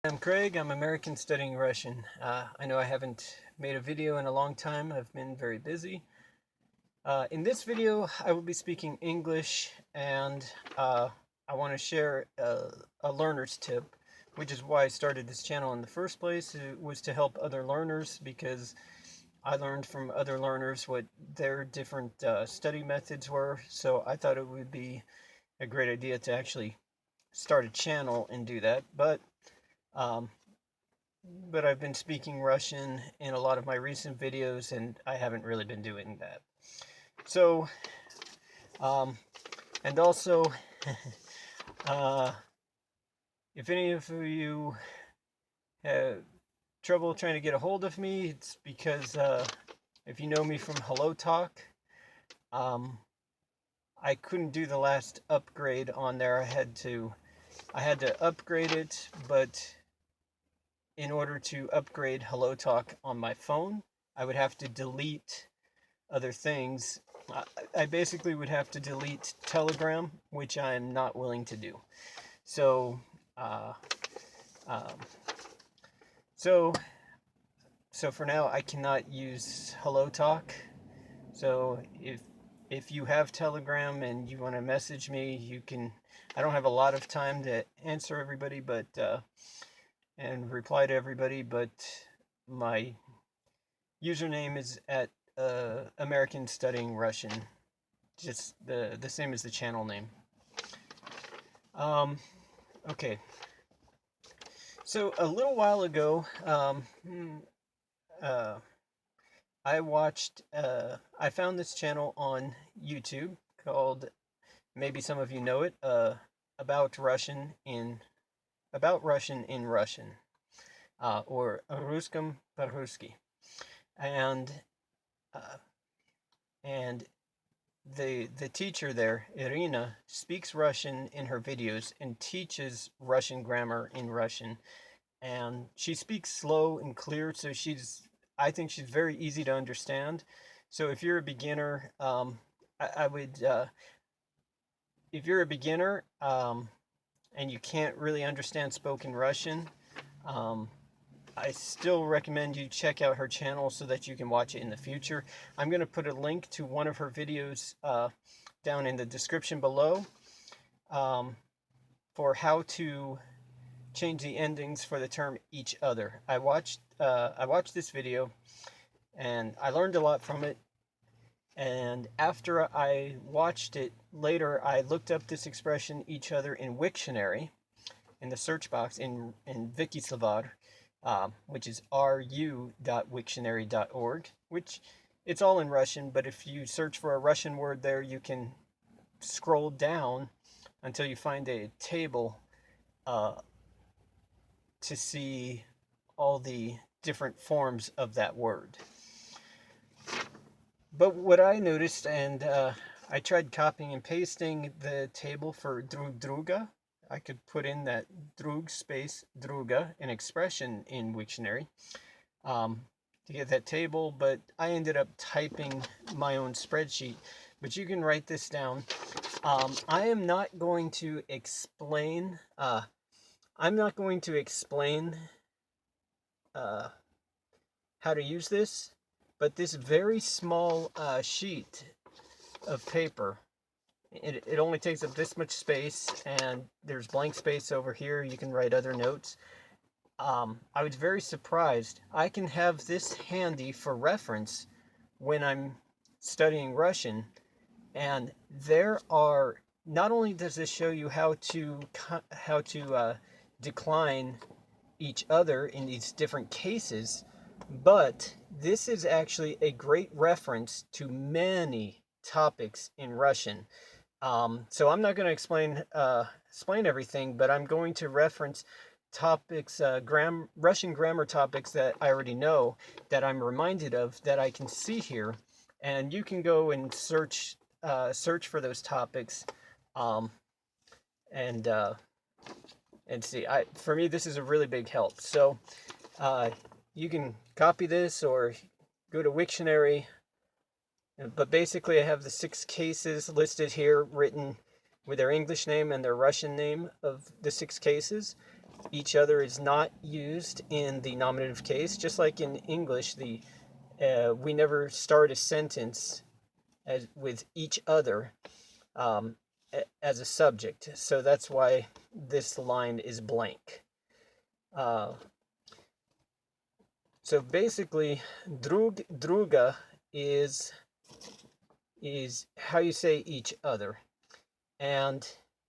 I'm Craig. I'm American studying Russian. I know I haven't made a video in a long time. I've been very busy. In this video, I will be speaking English, and I want to share a learner's tip, which is why I started this channel in the first place. It was to help other learners because I learned from other learners what their different study methods were. So I thought it would be a great idea to actually start a channel and do that. Um, but I've been speaking Russian in a lot of my recent videos, and I haven't really been doing that. So, um, and also, uh, if any of you have trouble trying to get a hold of me, it's because if you know me from Hello Talk, um, I couldn't do the last upgrade on there. I had to upgrade it, but in order to upgrade Hello Talk on my phone, I would have to delete other things. I basically would have to delete Telegram, which I'm not willing to do. So, uh, um, so, so for now, I cannot use Hello Talk. So if you have Telegram and you want to message me, you can. I don't have a lot of time to answer everybody, but and reply to everybody, but my username is at American Studying Russian, just the same as the channel name. Um, okay. So a little while ago, uh, I found this channel on YouTube called, maybe some of you know it, about Russian in Russian, or Ruskam по-русски, and uh, and the teacher there, Irina, speaks Russian in her videos and teaches Russian grammar in Russian. And she speaks slow and clear, so I think she's very easy to understand. So if you're a beginner, I would, if you're a beginner and you can't really understand spoken Russian, um, I still recommend you check out her channel so that you can watch it in the future. I'm going to put a link to one of her videos down in the description below um, for how to change the endings for the term each other. I watched this video and I learned a lot from it. And after I watched it later, I looked up this expression each other in Wiktionary in the search box in Wikislovar, which is ru.wiktionary.org, which it's all in Russian, but if you search for a Russian word there, you can scroll down until you find a table uh, to see all the different forms of that word. But what I noticed, and I tried copying and pasting the table for Друг, друга. I could put in that Drug space druga, an expression in Wiktionary, to get that table, but I ended up typing my own spreadsheet. But you can write this down. I am not going to explain. I'm not going to explain how to use this, but this very small sheet of paper, it only takes up this much space, and there's blank space over here. You can write other notes. I was very surprised. I can have this handy for reference when I'm studying Russian, and there are, not only does this show you how to decline each other in these different cases, but this is actually a great reference to many topics in Russian. So I'm not going to explain everything, but I'm going to reference topics, Russian grammar topics that I already know, that I'm reminded of, that I can see here, and you can go and search for those topics, um, and see. For me, this is a really big help. So you can copy this or go to Wiktionary. But basically, I have the 6 cases listed here, written with their English name and their Russian name of the 6 cases. each other is not used in the nominative case. Just like in English, we never start a sentence with each other as a subject. So that's why this line is blank. So basically, drug, druga is how you say each other. And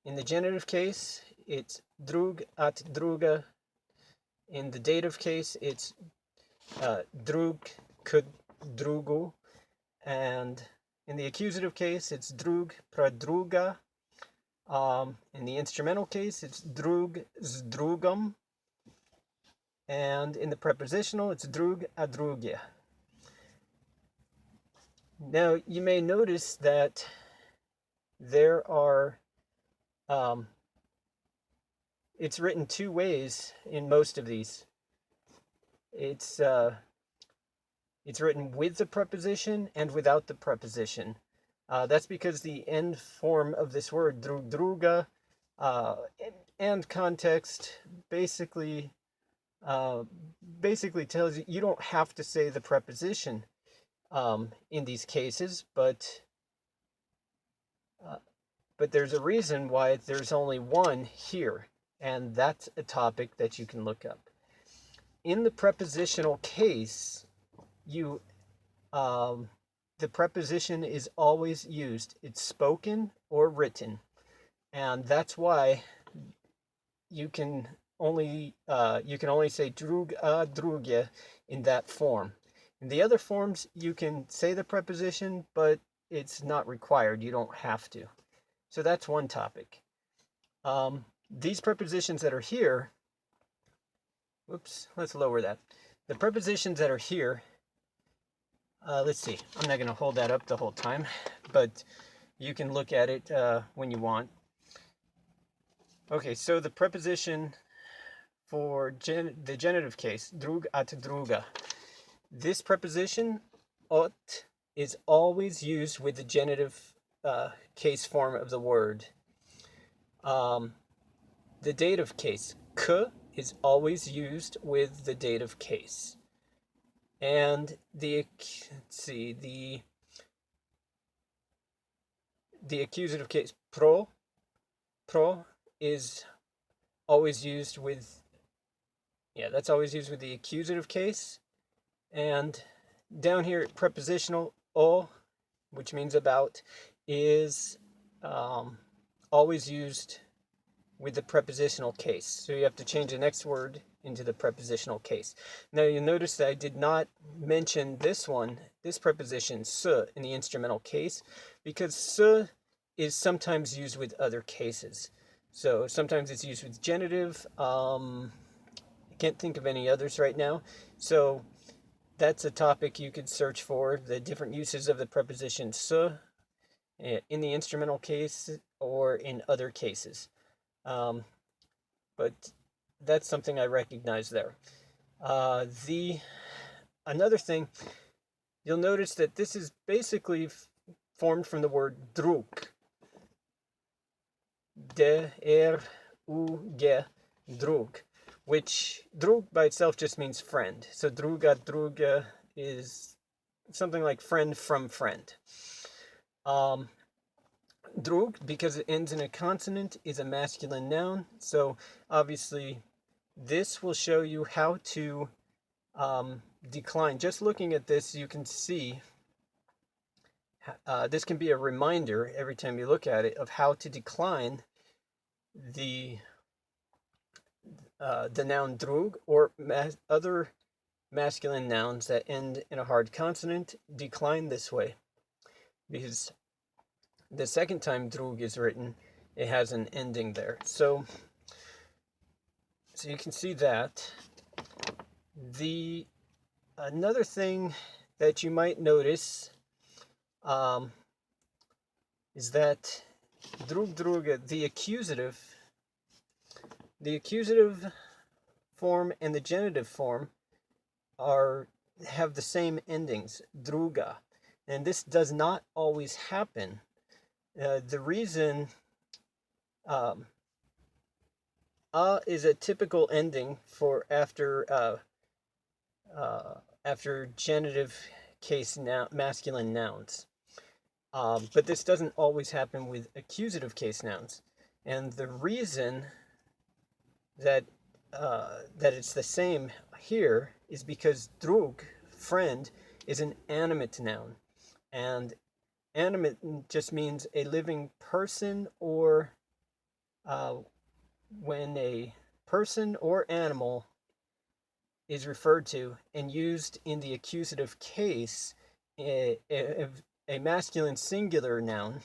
in the genitive case, it's drug at druga. In the dative case, it's drug k drugu. And in the accusative case, it's drug pra druga. In the instrumental case, it's drug z drugam. And in the prepositional, it's drug a drugia. Now, you may notice that there are, it's written two ways in most of these. It's written with the preposition and without the preposition. That's because the end form of this word, drug, druga, and context basically tells you don't have to say the preposition in these cases, but there's a reason why there's only one here, and that's a topic that you can look up. In the prepositional case, the preposition is always used. It's spoken or written, and that's why you can only say drug a drugia in that form. In the other forms, you can say the preposition, but it's not required. You don't have to. So that's one topic. These prepositions that are here, whoops, let's lower that. The prepositions that are here, let's see, I'm not going to hold that up the whole time, but you can look at it when you want. Okay, so the preposition for the genitive case, drug at druga. This preposition, ot, is always used with the genitive case form of the word. The dative case, k, is always used with the dative case. And the accusative case, pro is always used with, that's always used with the accusative case. And down here, prepositional, o, which means about, is always used with the prepositional case. So you have to change the next word into the prepositional case. Now you'll notice that I did not mention this preposition, s, in the instrumental case, because s is sometimes used with other cases. So sometimes it's used with genitive. I can't think of any others right now. So that's a topic you could search for, the different uses of the preposition s in the instrumental case or in other cases. But that's something I recognize there. Another thing, you'll notice that this is basically formed from the word drug. D-R-U-G, drug, which drug by itself just means friend. So druga, druga is something like friend from friend. Drug, because it ends in a consonant, is a masculine noun. So obviously this will show you how to decline. Just looking at this, you can see this can be a reminder every time you look at it of how to decline the noun drug, or other masculine nouns that end in a hard consonant decline this way, because the second time drug is written, it has an ending there. So you can see that. Another thing that you might notice is that drug, druga, the accusative form and the genitive form have the same endings, druga, and this does not always happen. The reason is a typical ending for after genitive case masculine nouns. But this doesn't always happen with accusative case nouns. And the reason that that it's the same here is because drug, friend, is an animate noun. And animate just means a living person, or when a person or animal is referred to and used in the accusative case, a masculine singular noun,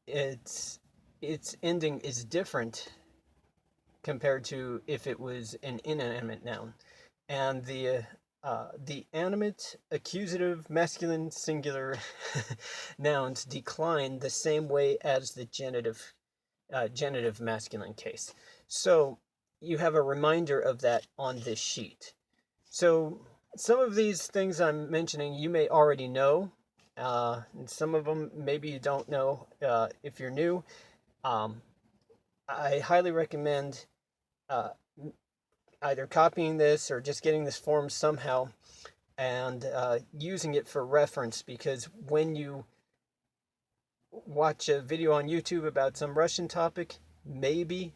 its ending is different compared to if it was an inanimate noun. And the animate, accusative, masculine, singular nouns decline the same way as the genitive masculine case. So you have a reminder of that on this sheet. So some of these things I'm mentioning you may already know, and some of them maybe you don't know if you're new. I highly recommend either copying this or just getting this form somehow and using it for reference, because when you watch a video on YouTube about some Russian topic, maybe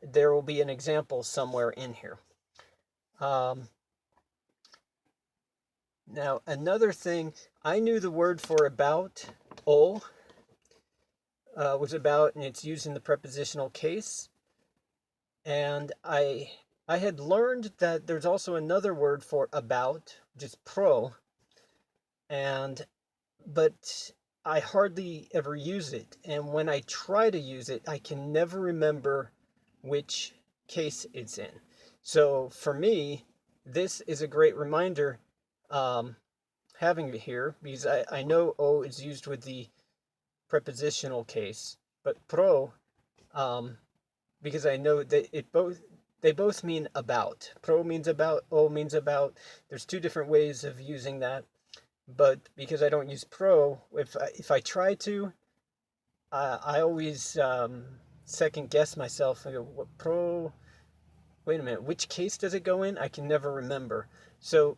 there will be an example somewhere in here. Now, another thing, I knew the word for about, o, was about, and it's used in the prepositional case. And I had learned that there's also another word for about, which is pro, but I hardly ever use it. And when I try to use it, I can never remember which case it's in. So for me, this is a great reminder having it here, because I know o is used with the prepositional case, but pro, because I know that they both mean about. Pro means about, o means about. There's two different ways of using that, but because I don't use pro, if I try to, I always second guess myself. I go, what pro? Wait a minute, which case does it go in? I can never remember. So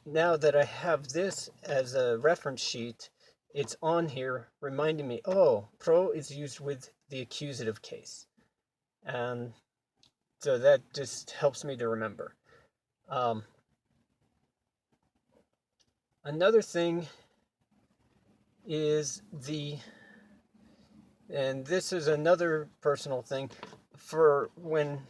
now that I have this as a reference sheet, it's on here reminding me, oh, pro is used with the accusative case. And so that just helps me to remember. Another thing is and this is another personal thing, for when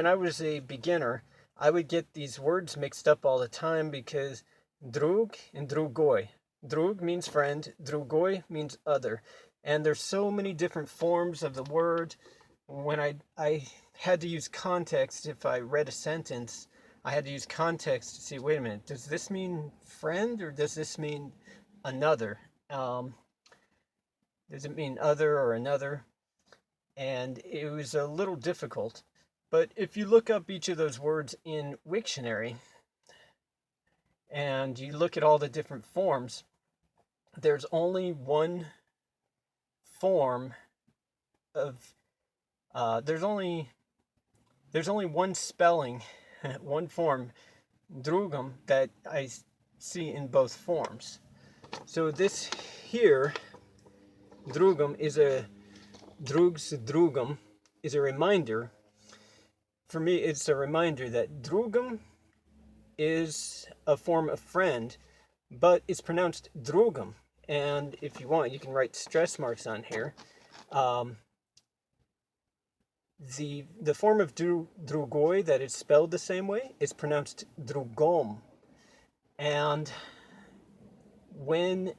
I was a beginner, I would get these words mixed up all the time, because drug and drugoi. Drug means friend, drugoi means other. And there's so many different forms of the word. When I had to use context, if I read a sentence, I had to use context to see, wait a minute, does this mean friend or does this mean another? Does it mean other or another? And it was a little difficult. But if you look up each of those words in Wiktionary and you look at all the different forms, there's only one form of there's only one spelling, one form, drugum, that I see in both forms. So this here, drugum, is drugum is a reminder. For me, it's a reminder that drugum is a form of friend, but it's pronounced drugum. And if you want, you can write stress marks on here. The form of drugoi that is spelled the same way is pronounced drugom. And when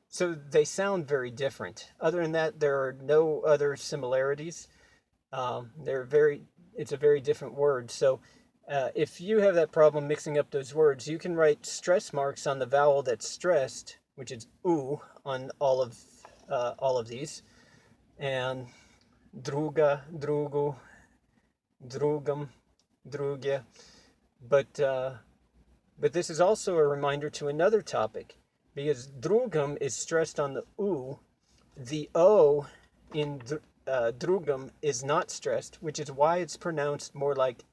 so they sound very different. Other than that, there are no other similarities. It's a very different word. So if you have that problem mixing up those words, you can write stress marks on the vowel that's stressed, which is u, on all of these, and druga, drugu, drugum, drugya. But this is also a reminder to another topic, because drugum is stressed on the u. The o in drugam is not stressed, which is why it's pronounced more like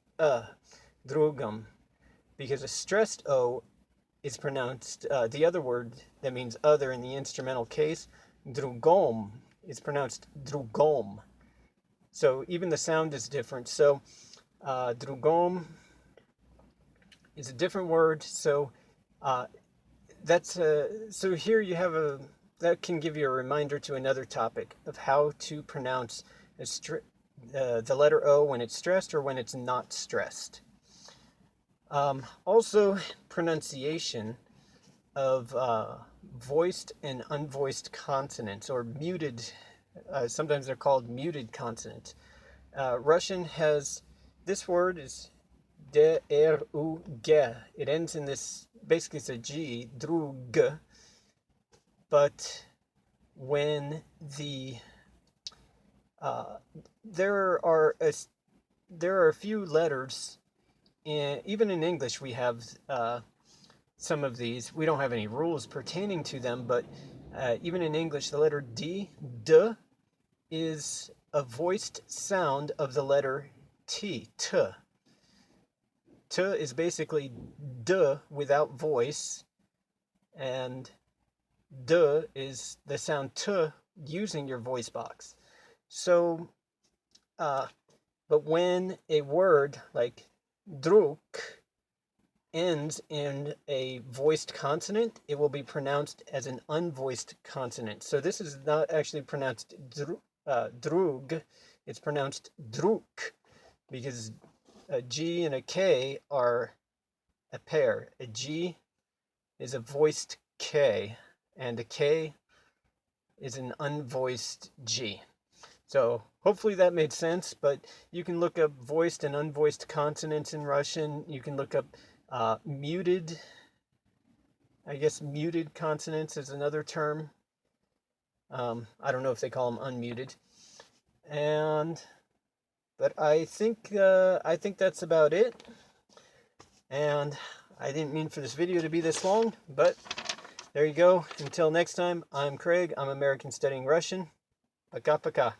drugam, because a stressed O is pronounced, the other word that means other in the instrumental case, drugom, is pronounced drugom. So even the sound is different. So drugom is a different word. So so here you have that can give you a reminder to another topic of how to pronounce the letter O when it's stressed or when it's not stressed. Also, pronunciation of voiced and unvoiced consonants, or muted, sometimes they're called muted consonants. Russian has, this word is de, er, u, ge. It ends in this, basically it's a G, drug, but when there are a few letters, even in English we have some of these. We don't have any rules pertaining to them, but even in English, the letter D, is a voiced sound of the letter T, T. T is basically D without voice, and D is the sound T using your voice box. So, but when a word like Drug ends in a voiced consonant, it will be pronounced as an unvoiced consonant. So this is not actually pronounced drug, it's pronounced druk, because a G and a K are a pair. A G is a voiced K, and a K is an unvoiced G. So hopefully that made sense, but you can look up voiced and unvoiced consonants in Russian. You can look up muted, I guess muted consonants is another term. I don't know if they call them unmuted. But I think that's about it. And I didn't mean for this video to be this long, but there you go. Until next time, I'm Craig. I'm American studying Russian. Пока-пока.